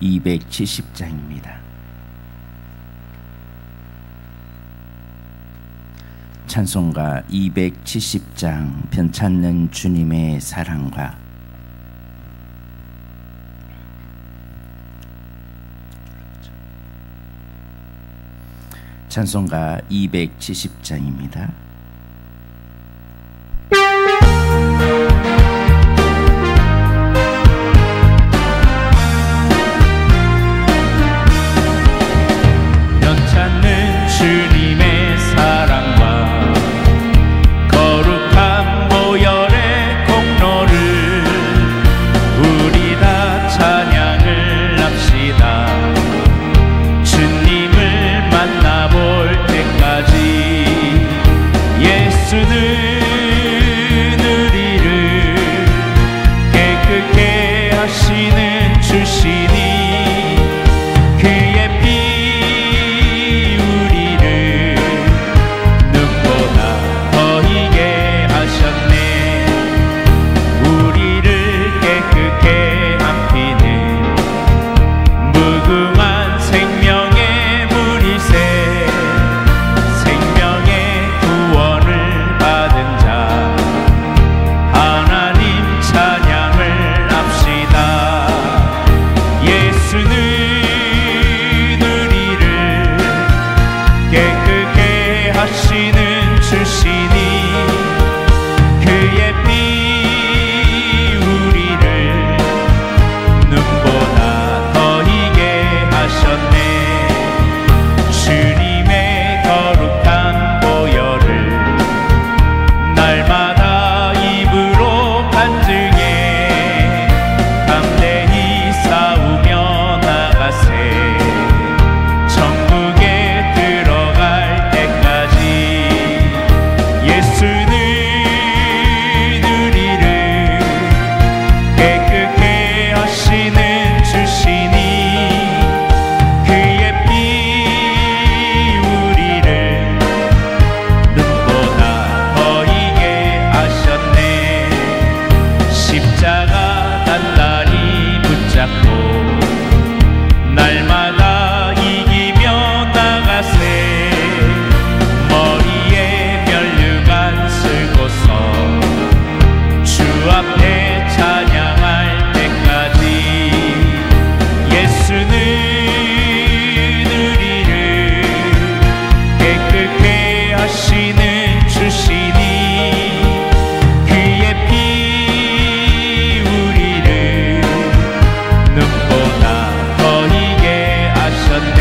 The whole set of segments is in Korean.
270장입니다. 찬송가 270장 편찮는 주님의 사랑과 찬송가 270장입니다. 편찮는 주님의 사랑과 거룩한 보혈의 공로를 우리 다 찬양을 합시다. 주님을 만나볼 때까지 예수는 우리를 깨끗게 하시는 주시니 그의 피 우리를 눈보다 더 희게 하셨네. 우리를 깨끗게 한 피는 무궁한 생명의 물이세. 생명의 구원을 받은 자 하나님 찬양을 합시다. 예수는 우리를 깨끗게 하시는 주시니 그의 피 우리를 눈보다 더 희게 하셨네. 주님의 거룩한 보혈을 날마다 입으로 간증해 담대히 싸우며 나가세. 천국에 들어갈 때까지 예수는 우리를 깨끗게 하시는 주시니 그의 피 우리를 눈보다 더 희게 하셨네. 십자가 단단히 붙잡고 날마다 이기며 나가세. 머리에 면류관 쓰고서 주 앞에 찬양할 때까지 예수는 우리를 깨끗게 하시는 주시니 그의 피 우리를 눈보다 더 희게 하셨네.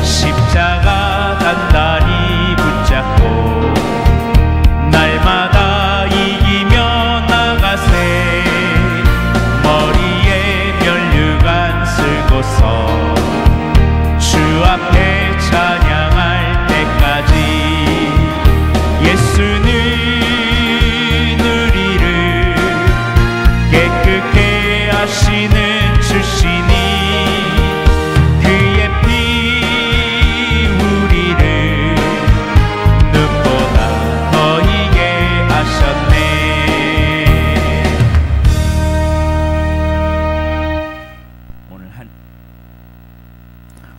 십자가 단단히 붙잡고 날마다 이기며 나가세. 머리에 면류관 쓰고서 주 앞에 찬양할 때까지 예수는 우리를 깨끗게 하시는 주시니 그의 피 우리를 눈보다 더 희게 하셨네.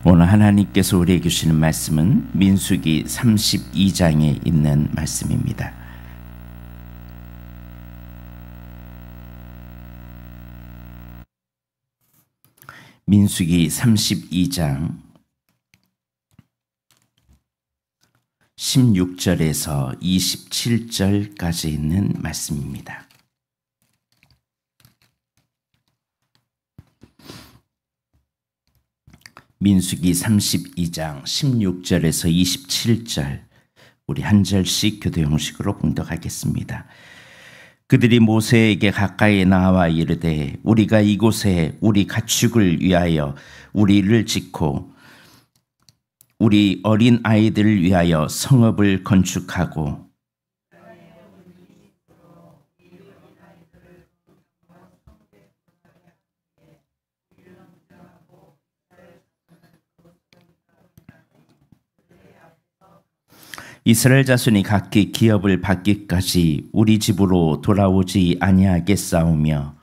오늘 하나님께서 우리에게 주시는 말씀은 민수기 32장에 있는 말씀입니다. 민수기 32장 16절에서 27절까지 있는 말씀입니다. 민수기 32장 16절에서 27절 우리 한 절씩 교도 형식으로 봉독하겠습니다. 그들이 모세에게 가까이 나와 이르되 우리가 이곳에 우리 가축을 위하여 우리를 짓고 우리 어린 아이들을 위하여 성읍을 건축하고 이스라엘 자손이 각기 기업을 받기까지 우리 집으로 돌아오지 아니하겠사오며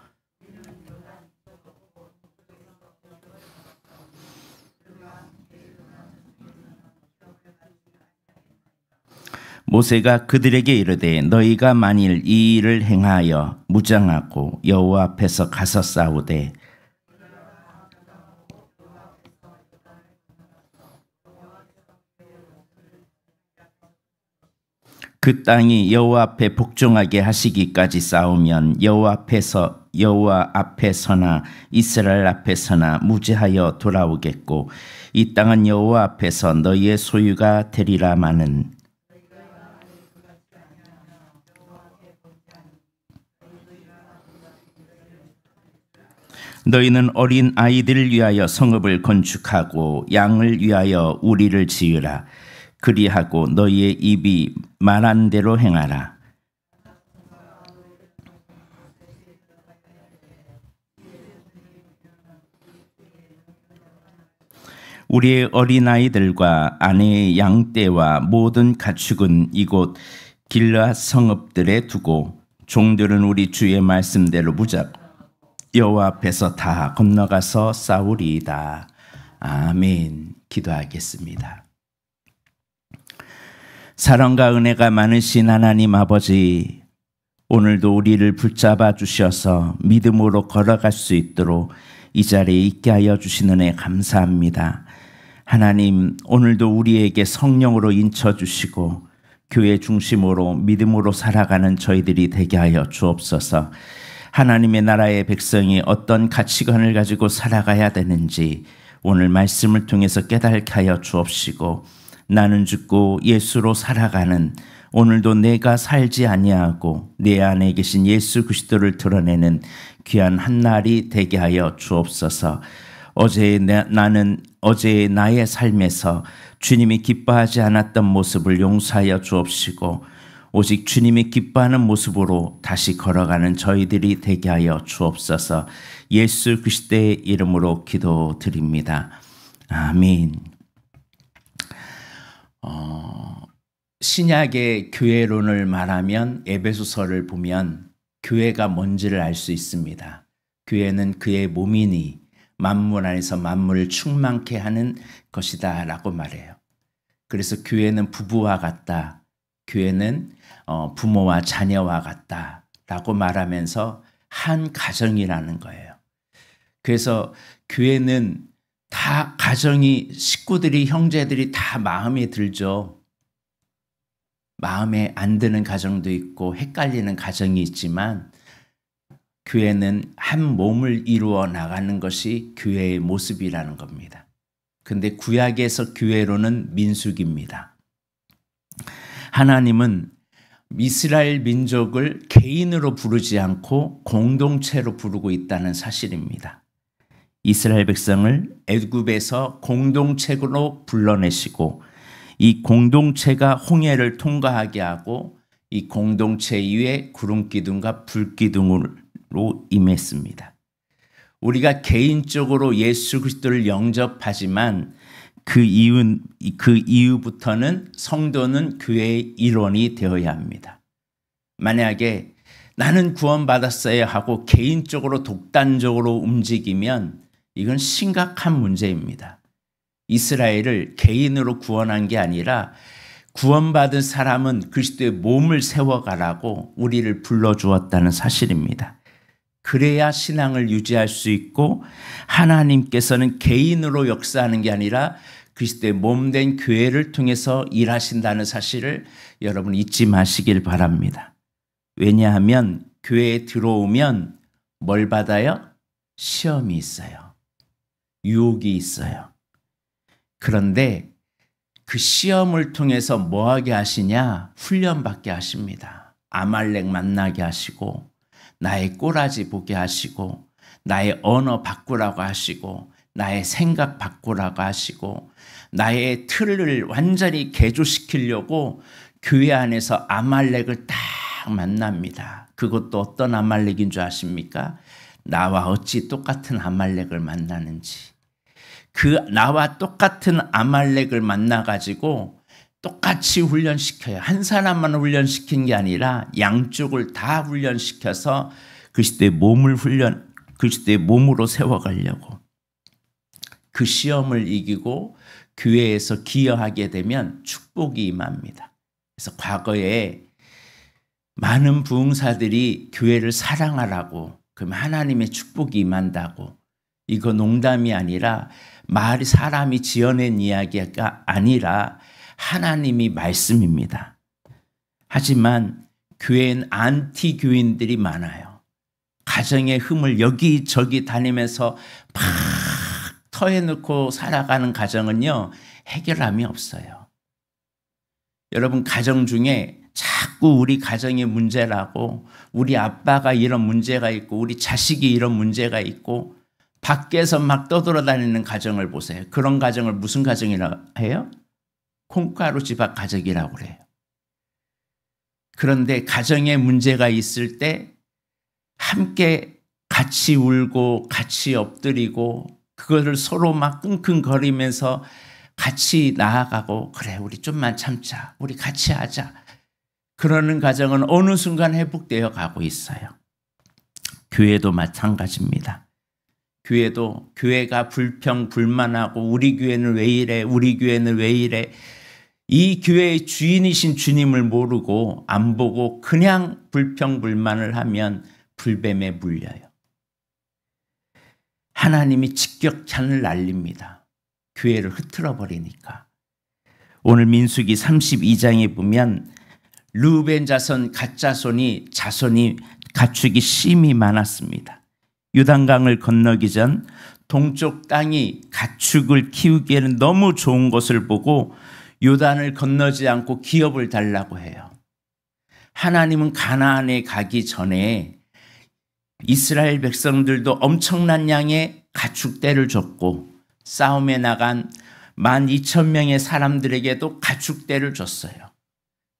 모세가 그들에게 이르되 너희가 만일 이 일을 행하여 무장하고 여호와 앞에서 가서 싸우되 그 땅이 여호와 앞에 복종하게 하시기까지 싸우면 여호와 앞에서나 이스라엘 앞에서나 무죄하여 돌아오겠고 이 땅은 여호와 앞에서 너희의 소유가 되리라마는 너희는 어린 아이들을 위하여 성읍을 건축하고 양을 위하여 우리를 지으라. 그리하고 너희의 입이 말한 대로 행하라. 우리의 어린아이들과 아내의 양떼와 모든 가축은 이곳 길르앗 성읍들에 두고 종들은 우리 주의 말씀대로 무작 여호와 앞에서 다 건너가서 싸우리이다. 아멘. 기도하겠습니다. 사랑과 은혜가 많으신 하나님 아버지, 오늘도 우리를 붙잡아 주셔서 믿음으로 걸어갈 수 있도록 이 자리에 있게 하여 주신 은혜 감사합니다. 하나님, 오늘도 우리에게 성령으로 인쳐 주시고 교회 중심으로 믿음으로 살아가는 저희들이 되게 하여 주옵소서. 하나님의 나라의 백성이 어떤 가치관을 가지고 살아가야 되는지 오늘 말씀을 통해서 깨닫게 하여 주옵시고, 나는 죽고 예수로 살아가는 오늘도 내가 살지 아니하고 내 안에 계신 예수 그리스도를 드러내는 귀한 한 날이 되게 하여 주옵소서. 나는 어제의 나의 삶에서 주님이 기뻐하지 않았던 모습을 용서하여 주옵시고 오직 주님이 기뻐하는 모습으로 다시 걸어가는 저희들이 되게 하여 주옵소서. 예수 그리스도의 이름으로 기도드립니다. 아멘. 신약의 교회론을 말하면 에베소서를 보면 교회가 뭔지를 알 수 있습니다. 교회는 그의 몸이니 만물 안에서 만물을 충만케 하는 것이다 라고 말해요. 그래서 교회는 부부와 같다. 교회는 부모와 자녀와 같다 라고 말하면서 한 가정이라는 거예요. 그래서 교회는 다 가정이 식구들이 형제들이 다 마음에 들죠. 마음에 안 드는 가정도 있고 헷갈리는 가정이 있지만 교회는 한 몸을 이루어 나가는 것이 교회의 모습이라는 겁니다. 근데 구약에서 교회로는 민수기입니다. 하나님은 이스라엘 민족을 개인으로 부르지 않고 공동체로 부르고 있다는 사실입니다. 이스라엘 백성을 애굽에서 공동체로 불러내시고 이 공동체가 홍해를 통과하게 하고 이 공동체 위에 구름기둥과 불기둥으로 임했습니다. 우리가 개인적으로 예수 그리스도를 영접하지만 그 이후부터는 성도는 교회의 일원이 되어야 합니다. 만약에 나는 구원받았어야 하고 개인적으로 독단적으로 움직이면 이건 심각한 문제입니다. 이스라엘을 개인으로 구원한 게 아니라 구원받은 사람은 그리스도의 몸을 세워가라고 우리를 불러주었다는 사실입니다. 그래야 신앙을 유지할 수 있고 하나님께서는 개인으로 역사하는 게 아니라 그리스도의 몸된 교회를 통해서 일하신다는 사실을 여러분 잊지 마시길 바랍니다. 왜냐하면 교회에 들어오면 뭘 받아요? 시험이 있어요. 유혹이 있어요. 그런데 그 시험을 통해서 뭐하게 하시냐? 훈련받게 하십니다. 아말렉 만나게 하시고 나의 꼬라지 보게 하시고 나의 언어 바꾸라고 하시고 나의 생각 바꾸라고 하시고 나의 틀을 완전히 개조시키려고 교회 안에서 아말렉을 딱 만납니다. 그것도 어떤 아말렉인 줄 아십니까? 나와 어찌 똑같은 아말렉을 만나는지. 그 나와 똑같은 아말렉을 만나가지고 똑같이 훈련시켜요. 한 사람만 훈련시킨 게 아니라 양쪽을 다 훈련시켜서 그리스도의 몸으로 세워가려고. 그 시험을 이기고 교회에서 기여하게 되면 축복이 임합니다. 그래서 과거에 많은 부흥사들이 교회를 사랑하라고, 그러면 하나님의 축복이 임한다고, 이거 농담이 아니라 말이 사람이 지어낸 이야기가 아니라 하나님이 말씀입니다. 하지만 교회엔 안티 교인들이 많아요. 가정의 흠을 여기저기 다니면서 막 터해놓고 살아가는 가정은요, 해결함이 없어요. 여러분, 가정 중에 자꾸 우리 가정의 문제라고, 우리 아빠가 이런 문제가 있고 우리 자식이 이런 문제가 있고 밖에서 막 떠돌아다니는 가정을 보세요. 그런 가정을 무슨 가정이라고 해요? 콩가루 집합 가정이라고 그래요. 그런데 가정에 문제가 있을 때 함께 같이 울고 같이 엎드리고 그거를 서로 막 끙끙거리면서 같이 나아가고, 그래 우리 좀만 참자, 우리 같이 하자, 그러는 가정은 어느 순간 회복되어 가고 있어요. 교회도 마찬가지입니다. 교회도 교회가 불평불만하고 우리 교회는 왜 이래, 우리 교회는 왜 이래, 이 교회의 주인이신 주님을 모르고 안 보고 그냥 불평불만을 하면 불뱀에 물려요. 하나님이 직격탄을 날립니다. 교회를 흐트러 버리니까. 오늘 민수기 32장에 보면 르우벤 자손, 갓 자손이 가축이 심히 많았습니다. 요단강을 건너기 전 동쪽 땅이 가축을 키우기에는 너무 좋은 것을 보고 요단을 건너지 않고 기업을 달라고 해요. 하나님은 가나안에 가기 전에 이스라엘 백성들도 엄청난 양의 가축대를 줬고 싸움에 나간 12,000명의 사람들에게도 가축대를 줬어요.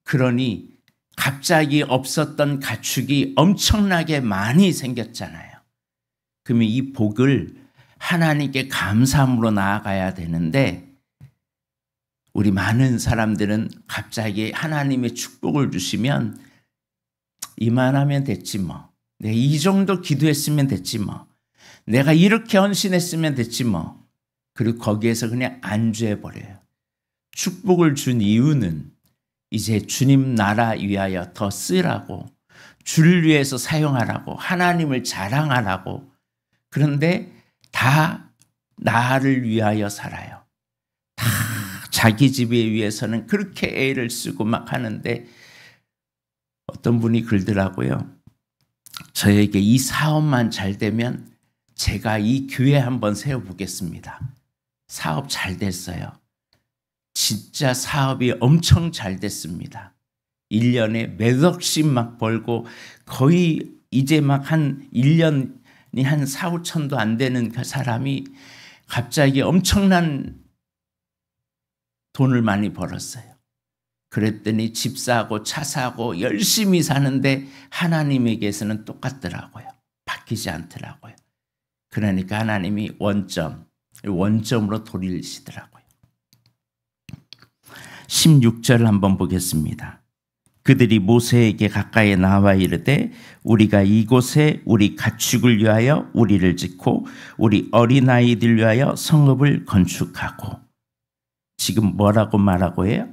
그러니 갑자기 없었던 가축이 엄청나게 많이 생겼잖아요. 그러면 이 복을 하나님께 감사함으로 나아가야 되는데, 우리 많은 사람들은 갑자기 하나님의 축복을 주시면 이만하면 됐지 뭐, 내가 이 정도 기도했으면 됐지 뭐, 내가 이렇게 헌신했으면 됐지 뭐, 그리고 거기에서 그냥 안주해버려요. 축복을 준 이유는 이제 주님 나라 위하여 더 쓰라고, 주를 위해서 사용하라고, 하나님을 자랑하라고. 그런데 다 나를 위하여 살아요. 다 자기 집에 위해서는 그렇게 애를 쓰고 막 하는데, 어떤 분이 그러더라고요. 저에게 이 사업만 잘 되면 제가 이 교회 한번 세워보겠습니다. 사업 잘 됐어요. 진짜 사업이 엄청 잘 됐습니다. 1년에 몇 억씩 막 벌고, 거의 이제 막 한 1년이 한 4, 5천도 안 되는 그 사람이 갑자기 엄청난 돈을 많이 벌었어요. 그랬더니 집 사고 차 사고 열심히 사는데 하나님에게서는 똑같더라고요. 바뀌지 않더라고요. 그러니까 하나님이 원점으로 돌리시더라고요. 16절 한번 보겠습니다. 그들이 모세에게 가까이 나와 이르되 우리가 이곳에 우리 가축을 위하여 우리를 짓고 우리 어린아이들 위하여 성읍을 건축하고. 지금 뭐라고 말하고 해요?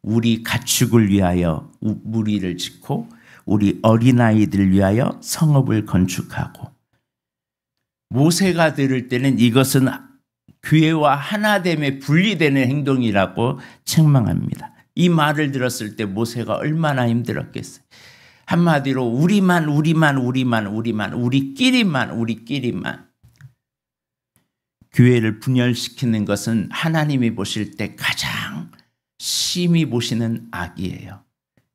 우리 가축을 위하여 무리를 짓고 우리 어린아이들 위하여 성읍을 건축하고. 모세가 들을 때는 이것은 교회와 하나됨에 분리되는 행동이라고 책망합니다. 이 말을 들었을 때 모세가 얼마나 힘들었겠어요. 한마디로 우리만 우리끼리만. 교회를 분열시키는 것은 하나님이 보실 때 가장 심히 보시는 악이에요.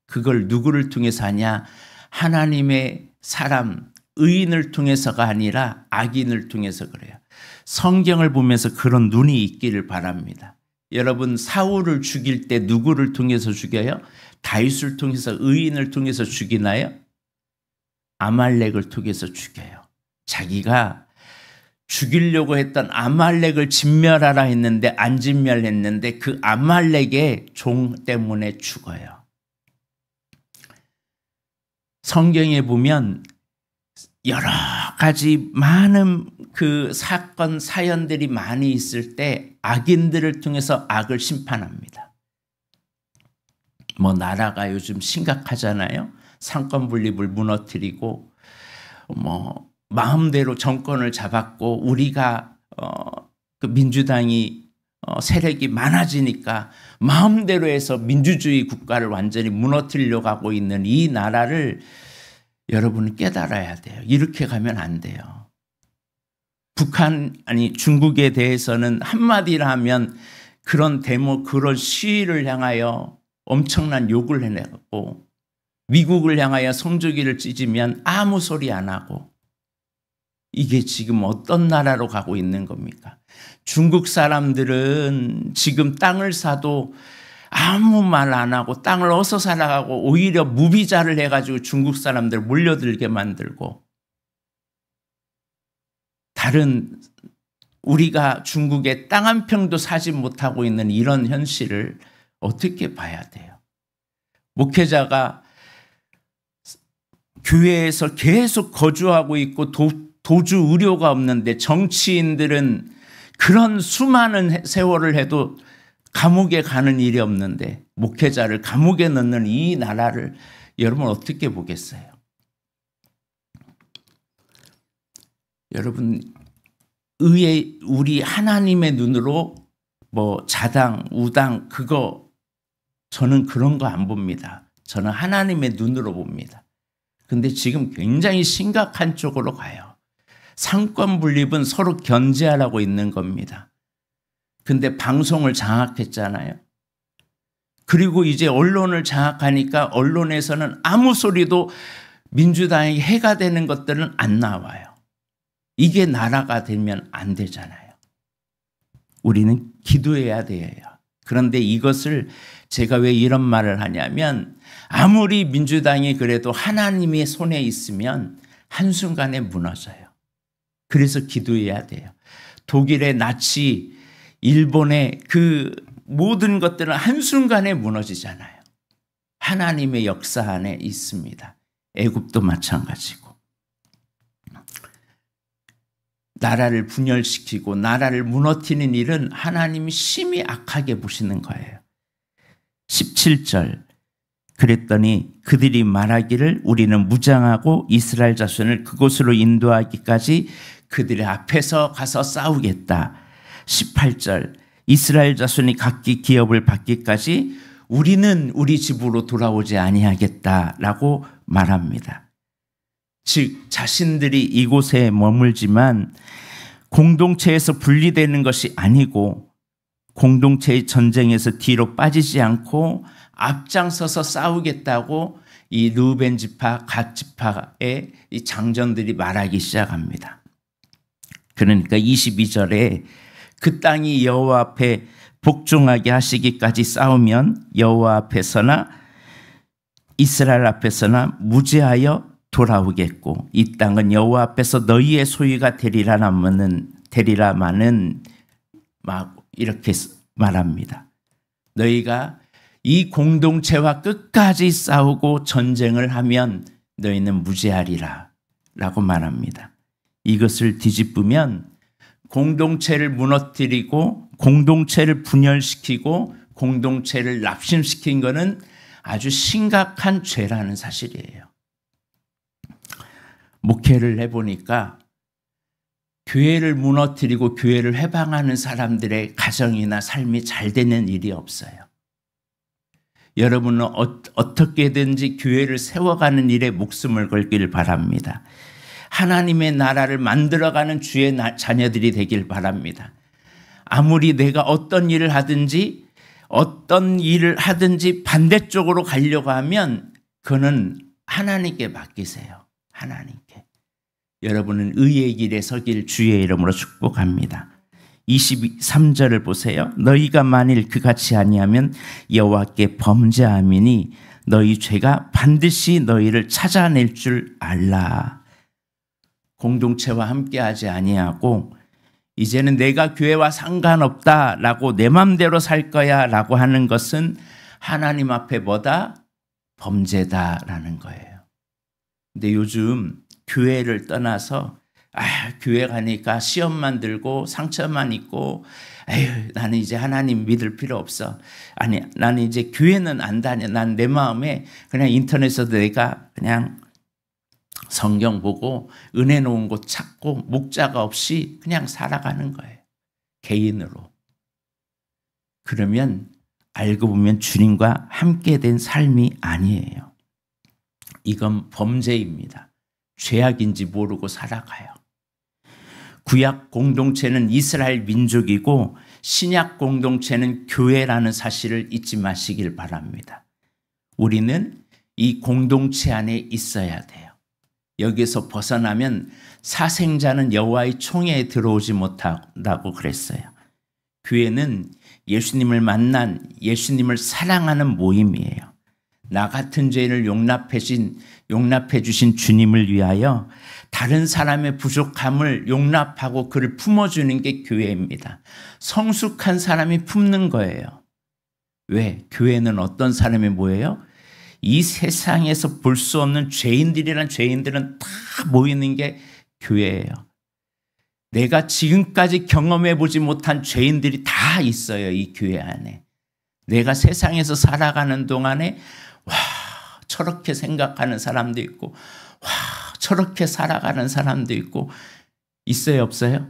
그걸 누구를 통해서 하냐? 하나님의 사람, 의인을 통해서가 아니라 악인을 통해서 그래요. 성경을 보면서 그런 눈이 있기를 바랍니다. 여러분, 사울을 죽일 때 누구를 통해서 죽여요? 다윗을 통해서, 의인을 통해서 죽이나요? 아말렉을 통해서 죽여요. 자기가 죽이려고 했던 아말렉을 진멸하라 했는데 안 진멸했는데 그 아말렉의 종 때문에 죽어요. 성경에 보면 여러 가지 많은 그 사건 사연들이 많이 있을 때 악인들을 통해서 악을 심판합니다. 뭐 나라가 요즘 심각하잖아요. 상권 분립을 무너뜨리고 뭐 마음대로 정권을 잡았고 우리가 그 민주당이 세력이 많아지니까 마음대로 해서 민주주의 국가를 완전히 무너뜨리려고 하고 있는 이 나라를 여러분은 깨달아야 돼요. 이렇게 가면 안 돼요. 중국에 대해서는 한마디로 하면 그런 데모, 그런 시위를 향하여 엄청난 욕을 해내고 미국을 향하여 성조기를 찢으면 아무 소리 안 하고 이게 지금 어떤 나라로 가고 있는 겁니까? 중국 사람들은 지금 땅을 사도 아무 말 안 하고 땅을 어서 살아가고 오히려 무비자를 해가지고 중국 사람들 몰려들게 만들고 다른 우리가 중국에 땅 한 평도 사지 못하고 있는 이런 현실을 어떻게 봐야 돼요? 목회자가 교회에서 계속 거주하고 있고 도주 의료가 없는데 정치인들은 그런 수많은 세월을 해도 감옥에 가는 일이 없는데 목회자를 감옥에 넣는 이 나라를 여러분 어떻게 보겠어요? 여러분 우리 하나님의 눈으로 뭐 자당, 우당 그거 저는 그런 거 안 봅니다. 저는 하나님의 눈으로 봅니다. 근데 지금 굉장히 심각한 쪽으로 가요. 상권 분립은 서로 견제하라고 있는 겁니다. 근데 방송을 장악했잖아요. 그리고 이제 언론을 장악하니까 언론에서는 아무 소리도 민주당에게 해가 되는 것들은 안 나와요. 이게 나라가 되면 안 되잖아요. 우리는 기도해야 돼요. 그런데 이것을 제가 왜 이런 말을 하냐면 아무리 민주당이 그래도 하나님의 손에 있으면 한순간에 무너져요. 그래서 기도해야 돼요. 독일의 나치, 일본의 그 모든 것들은 한순간에 무너지잖아요. 하나님의 역사 안에 있습니다. 애굽도 마찬가지고. 나라를 분열시키고 나라를 무너뜨리는 일은 하나님이 심히 악하게 보시는 거예요. 17절 그랬더니 그들이 말하기를 우리는 무장하고 이스라엘 자손을 그곳으로 인도하기까지 그들의 앞에서 가서 싸우겠다. 18절 이스라엘 자손이 각기 기업을 받기까지 우리는 우리 집으로 돌아오지 아니하겠다라고 말합니다. 즉 자신들이 이곳에 머물지만 공동체에서 분리되는 것이 아니고 공동체의 전쟁에서 뒤로 빠지지 않고 앞장서서 싸우겠다고 이 르우벤 지파, 갓 지파의 이 장전들이 말하기 시작합니다. 그러니까 22절에 그 땅이 여호와 앞에 복종하게 하시기까지 싸우면 여호와 앞에서나 이스라엘 앞에서나 무죄하여 돌아오겠고 이 땅은 여호와 앞에서 너희의 소유가 되리라마는 막 이렇게 말합니다. 너희가 이 공동체와 끝까지 싸우고 전쟁을 하면 너희는 무죄하리라 라고 말합니다. 이것을 뒤집으면 공동체를 무너뜨리고 공동체를 분열시키고 공동체를 납심시킨 것은 아주 심각한 죄라는 사실이에요. 목회를 해보니까 교회를 무너뜨리고 교회를 해방하는 사람들의 가정이나 삶이 잘 되는 일이 없어요. 여러분은 어떻게든지 교회를 세워가는 일에 목숨을 걸길 바랍니다. 하나님의 나라를 만들어가는 주의 자녀들이 되길 바랍니다. 아무리 내가 어떤 일을 하든지 반대쪽으로 가려고 하면 그거는 하나님께 맡기세요. 하나님께. 여러분은 의의 길에 서길 주의 이름으로 축복합니다. 23절을 보세요. 너희가 만일 그같이 아니하면 여호와께 범죄함이니 너희 죄가 반드시 너희를 찾아낼 줄 알라. 공동체와 함께하지 아니하고 이제는 내가 교회와 상관없다라고 내 맘대로 살 거야라고 하는 것은 하나님 앞에 뭐다? 범죄다라는 거예요. 근데 요즘 교회를 떠나서 교회 가니까 시험만 들고 상처만 있고 나는 이제 하나님 믿을 필요 없어. 아니, 나는 이제 교회는 안 다녀. 난 내 마음에 그냥 인터넷에서 내가 그냥 성경 보고 은혜 놓은 곳 찾고 목자가 없이 그냥 살아가는 거예요. 개인으로. 그러면 알고 보면 주님과 함께 된 삶이 아니에요. 이건 범죄입니다. 죄악인지 모르고 살아가요. 구약 공동체는 이스라엘 민족이고 신약 공동체는 교회라는 사실을 잊지 마시길 바랍니다. 우리는 이 공동체 안에 있어야 돼요. 여기서 벗어나면 사생자는 여호와의 총회에 들어오지 못한다고 그랬어요. 교회는 예수님을 만난, 예수님을 사랑하는 모임이에요. 나 같은 죄인을 용납해 주신 주님을 위하여 다른 사람의 부족함을 용납하고 그를 품어주는 게 교회입니다. 성숙한 사람이 품는 거예요. 왜? 교회는 어떤 사람이 모여요? 이 세상에서 볼 수 없는 죄인들은 다 모이는 게 교회예요. 내가 지금까지 경험해 보지 못한 죄인들이 다 있어요. 이 교회 안에. 내가 세상에서 살아가는 동안에 저렇게 생각하는 사람도 있고 저렇게 살아가는 사람도 있고 있어요, 없어요?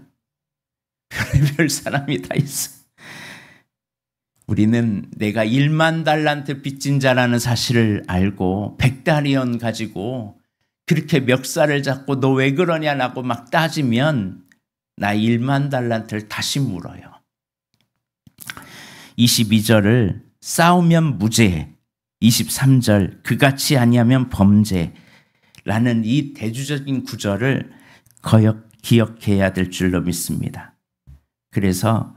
별의별 사람이 다 있어요. 우리는 내가 1만 달란트 빚진 자라는 사실을 알고 100달러원 가지고 그렇게 멱살을 잡고 너 왜 그러냐라고 막 따지면 나 1만 달란트를 다시 물어요. 22절을 싸우면 무죄, 23절 그같이 아니하면 범죄라는 이 대주적인 구절을 기억해야 될 줄로 믿습니다. 그래서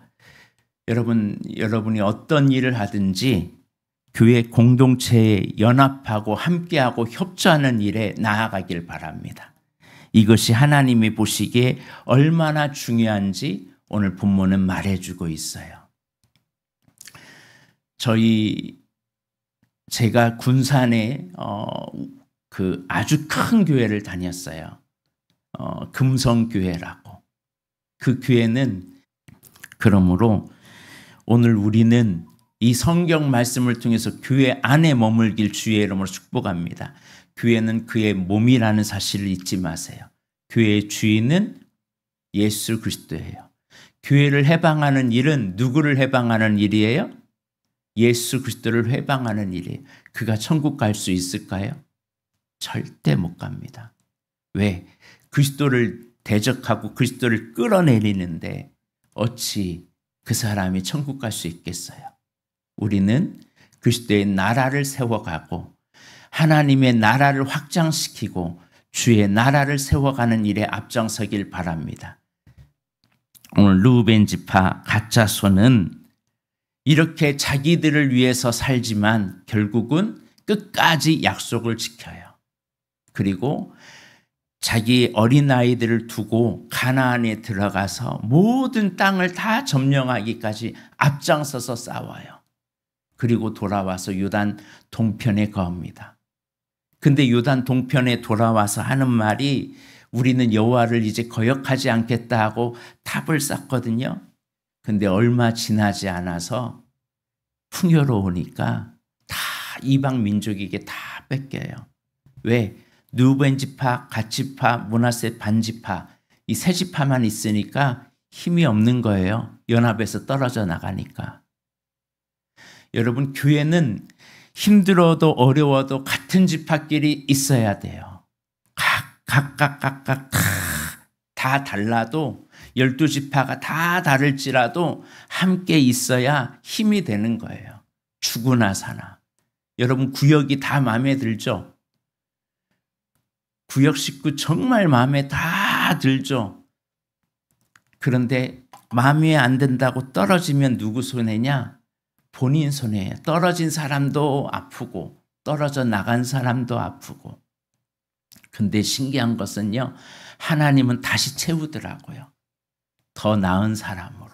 여러분이 어떤 일을 하든지 교회 공동체에 연합하고 함께하고 협조하는 일에 나아가길 바랍니다. 이것이 하나님이 보시기에 얼마나 중요한지 오늘 본문은 말해주고 있어요. 제가 군산에 그 아주 큰 교회를 다녔어요. 금성교회라고. 그 교회는 그러므로 오늘 우리는 이 성경 말씀을 통해서 교회 안에 머물길 주의 이름으로 축복합니다. 교회는 그의 몸이라는 사실을 잊지 마세요. 교회의 주인은 예수 그리스도예요. 교회를 해방하는 일은 누구를 해방하는 일이에요? 예수 그리스도를 해방하는 일이에요. 그가 천국 갈 수 있을까요? 절대 못 갑니다. 왜? 그리스도를 대적하고 그리스도를 끌어내리는데 어찌 그 사람이 천국 갈 수 있겠어요? 우리는 그리스도의 나라를 세워가고 하나님의 나라를 확장시키고 주의 나라를 세워가는 일에 앞장서길 바랍니다. 오늘 르우벤 지파 갓자손은 이렇게 자기들을 위해서 살지만 결국은 끝까지 약속을 지켜요. 그리고 자기 어린아이들을 두고 가나안에 들어가서 모든 땅을 다 점령하기까지 앞장서서 싸워요. 그리고 돌아와서 요단 동편에 거합니다. 근데 요단 동편에 돌아와서 하는 말이 우리는 여호와를 이제 거역하지 않겠다 하고 탑을 쌓거든요. 근데 얼마 지나지 않아서 풍요로우니까 다 이방 민족에게 다 뺏겨요. 왜? 르우벤 지파, 갓 지파, 므낫세 반 지파 이 세 지파만 있으니까 힘이 없는 거예요. 연합에서 떨어져 나가니까. 여러분, 교회는 힘들어도 어려워도 같은 지파끼리 있어야 돼요. 각각 다 달라도 12지파가 다 다를지라도 함께 있어야 힘이 되는 거예요. 죽으나 사나. 여러분, 구역이 다 마음에 들죠? 구역 식구 정말 마음에 다 들죠? 그런데 마음에 안 든다고 떨어지면 누구 손해냐? 본인 손해예요. 떨어진 사람도 아프고 떨어져 나간 사람도 아프고. 근데 신기한 것은요, 하나님은 다시 채우더라고요. 더 나은 사람으로.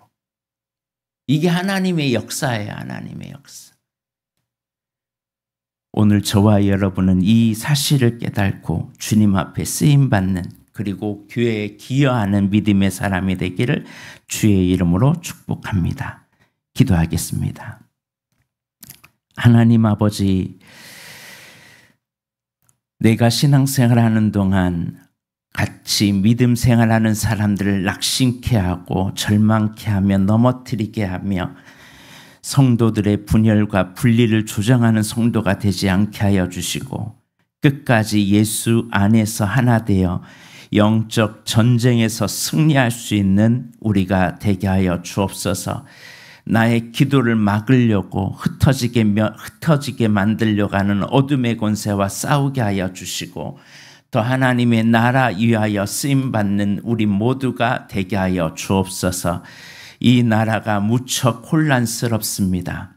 이게 하나님의 역사예요. 하나님의 역사. 오늘 저와 여러분은 이 사실을 깨닫고 주님 앞에 쓰임받는 그리고 교회에 기여하는 믿음의 사람이 되기를 주의 이름으로 축복합니다. 기도하겠습니다. 하나님 아버지, 내가 신앙생활하는 동안 같이 믿음 생활하는 사람들을 낙심케 하고 절망케 하며 넘어뜨리게 하며 성도들의 분열과 분리를 조장하는 성도가 되지 않게 하여 주시고 끝까지 예수 안에서 하나 되어 영적 전쟁에서 승리할 수 있는 우리가 되게 하여 주옵소서. 나의 기도를 막으려고 흩어지게 만들려고 하는 어둠의 권세와 싸우게 하여 주시고 더 하나님의 나라 위하여 쓰임받는 우리 모두가 되게 하여 주옵소서. 이 나라가 무척 혼란스럽습니다.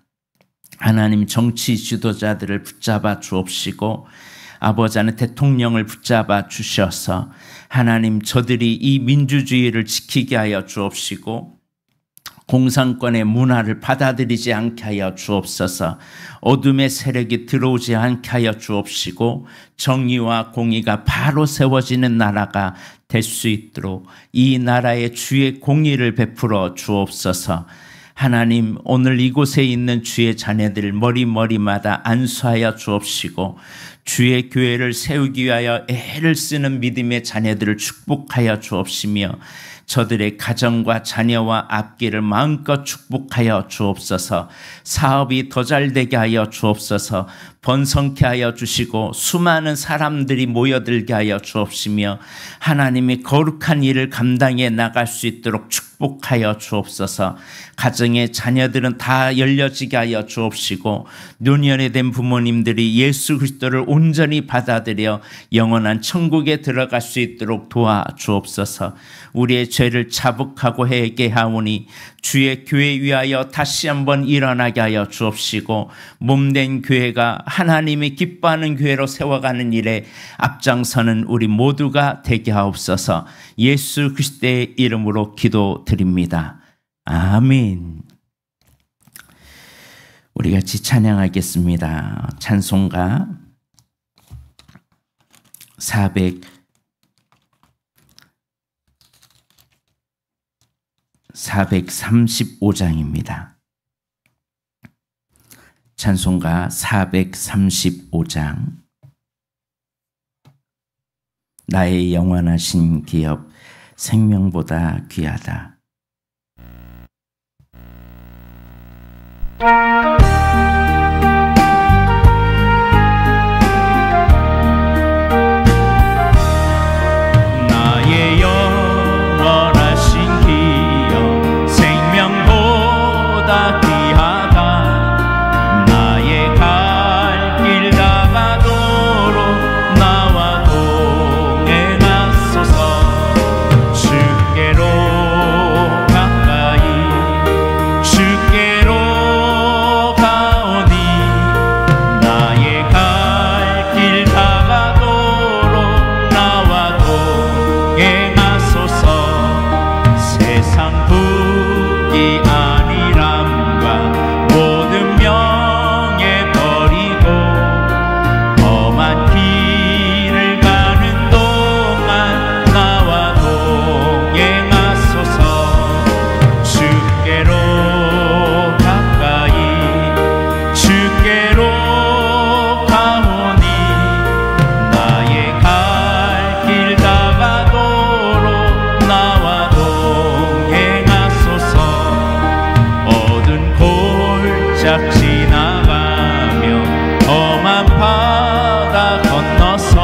하나님 정치 지도자들을 붙잡아 주옵시고 아버지는 대통령을 붙잡아 주셔서 하나님 저들이 이 민주주의를 지키게 하여 주옵시고 공산권의 문화를 받아들이지 않게 하여 주옵소서. 어둠의 세력이 들어오지 않게 하여 주옵시고 정의와 공의가 바로 세워지는 나라가 될 수 있도록 이 나라의 주의 공의를 베풀어 주옵소서. 하나님 오늘 이곳에 있는 주의 자녀들 머리마다 안수하여 주옵시고 주의 교회를 세우기 위하여 애를 쓰는 믿음의 자녀들을 축복하여 주옵시며 저들의 가정과 자녀와 앞길을 마음껏 축복하여 주옵소서. 사업이 더 잘되게 하여 주옵소서. 번성케 하여 주시고 수많은 사람들이 모여들게 하여 주옵시며 하나님이 거룩한 일을 감당해 나갈 수 있도록 축복하여 주옵소서. 가정의 자녀들은 다 열려지게 하여 주옵시고 노년에 부모님들이 예수 그리스도를 온전히 받아들여 영원한 천국에 들어갈 수 있도록 도와주옵소서. 우리의 죄를 자복하고 회개하오니 주의 교회 위하여 다시 한번 일어나게 하여 주옵시고 몸된 교회가 하나님이 기뻐하는 교회로 세워가는 일에 앞장서는 우리 모두가 되게 하옵소서. 예수 그리스도의 이름으로 기도드립니다. 아멘. 우리 같이 찬양하겠습니다. 찬송가 435장입니다. 찬송가 435장. 나의 영원하신 기업 생명보다 귀하다. 나의 영원하신 기업 생명보다 귀하다. 나의 갈 길 다가도록 나와 동행하소서. 주께로 가까이 주께로 가오니 나의 갈 길 다가도록 나와 동행하소서. 세상 부귀 안일함과 모든 명예 버리고 험한 길을 가는 동안 나와 동행하소서. 주께로 가까이 주께로 가오니 나의 갈 길 다가도록 나와 동행하소서. 어두운 골짝 지나가며 험한 바다 건너서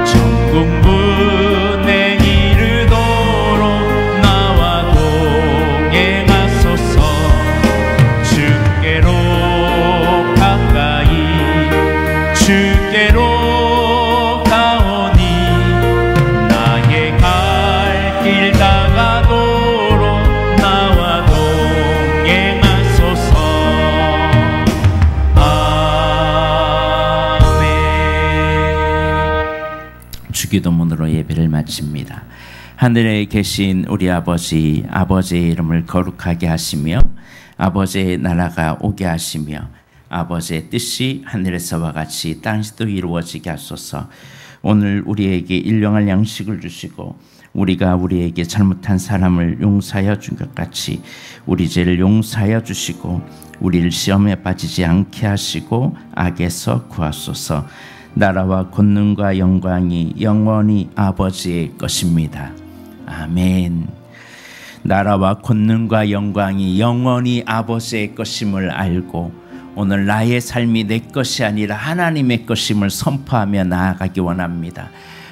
천국 문에 이르도록 나와 동행하소서. 주께로 가까이 주께로 가오니 나의 갈 길 다가도록 나와 동행하소서. 아멘. 주기도문으로 예배를 마칩니다. 하늘에 계신 우리 아버지, 아버지의 이름을 거룩하게 하시며 아버지의 나라가 오게 하시며 아버지의 뜻이 하늘에서와 같이 땅에서도 이루어지게 하소서. 오늘 우리에게 일용할 양식을 주시고 우리가 우리에게 잘못한 사람을 용서하여 준 것 같이 우리 죄를 용서하여 주시고 우리를 시험에 빠지지 않게 하시고 악에서 구하소서. 나라와 권능과 영광이 영원히 아버지의 것입니다. 아멘. 나라와 권능과 영광이 영원히 아버지의 것임을 알고 오늘 나의 삶이 내 것이 아니라 하나님의 것임을 선포하며 나아가기 원합니다.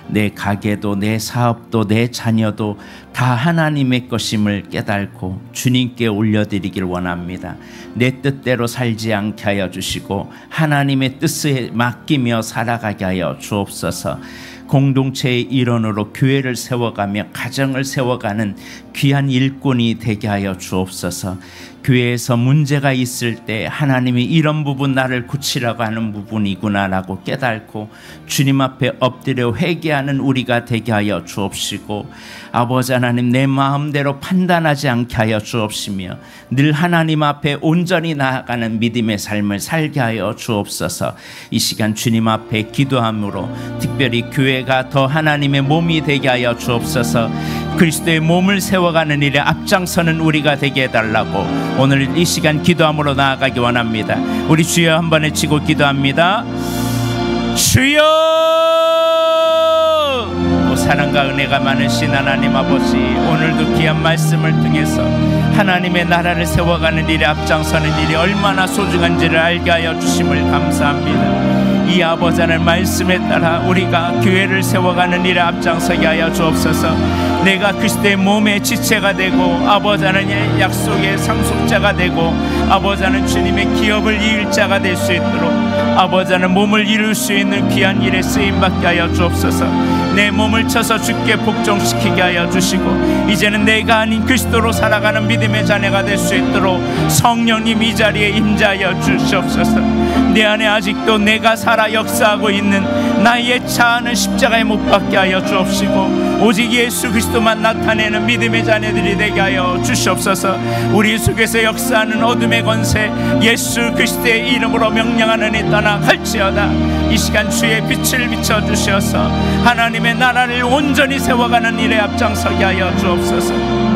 내 가게도 내 사업도 내 자녀도 다 하나님의 것임을 깨닫고 주님께 올려드리길 원합니다. 내 뜻대로 살지 않게 하여 주시고 하나님의 뜻에 맡기며 살아가게 하여 주옵소서. 공동체의 일원으로 교회를 세워가며 가정을 세워가는 귀한 일꾼이 되게 하여 주옵소서. 교회에서 문제가 있을 때 하나님이 이런 부분 나를 고치라고 하는 부분이구나라고 깨닫고 주님 앞에 엎드려 회개하는 우리가 되게 하여 주옵시고, 아버지 하나님, 내 마음대로 판단하지 않게 하여 주옵시며 늘 하나님 앞에 온전히 나아가는 믿음의 삶을 살게 하여 주옵소서. 이 시간 주님 앞에 기도함으로 특별히 교회가 더 하나님의 몸이 되게 하여 주옵소서. 그리스도의 몸을 세워가는 일에 앞장서는 우리가 되게 해달라고 오늘 이 시간 기도함으로 나아가기 원합니다. 우리 주여 한번 외치고 기도합니다. 주여! 사랑과 은혜가 많으신 하나님 아버지, 오늘도 귀한 말씀을 통해서 하나님의 나라를 세워가는 일에 앞장서는 일이 얼마나 소중한지를 알게 하여 주심을 감사합니다. 이 아버지 하나님 말씀에 따라 우리가 교회를 세워가는 일에 앞장서게 하여 주옵소서. 내가 그리스도의 몸의 지체가 되고 아버지 하나님의 약속의 상속자가 되고 아버지 하나님 주님의 기업을 이을 자가 될 수 있도록 아버지 하나님 몸을 이룰 수 있는 귀한 일에 쓰임받게 하여 주옵소서. 내 몸을 쳐서 주께 복종시키게 하여 주시고 이제는 내가 아닌 그리스도로 살아가는 믿음의 자녀가 될 수 있도록 성령님 이 자리에 임재하여 주시옵소서. 내 안에 아직도 내가 살아 역사하고 있는 나의 자아는 십자가에 못 박게 하여 주옵시고 오직 예수 그리스도만 나타내는 믿음의 자녀들이 되게 하여 주시옵소서. 우리 속에서 역사하는 어둠의 권세 예수 그리스도의 이름으로 명령하느니 떠나갈지어다. 이 시간 주의 빛을 비춰주셔서 하나님의 나라를 온전히 세워가는 일에 앞장서게 하여 주옵소서.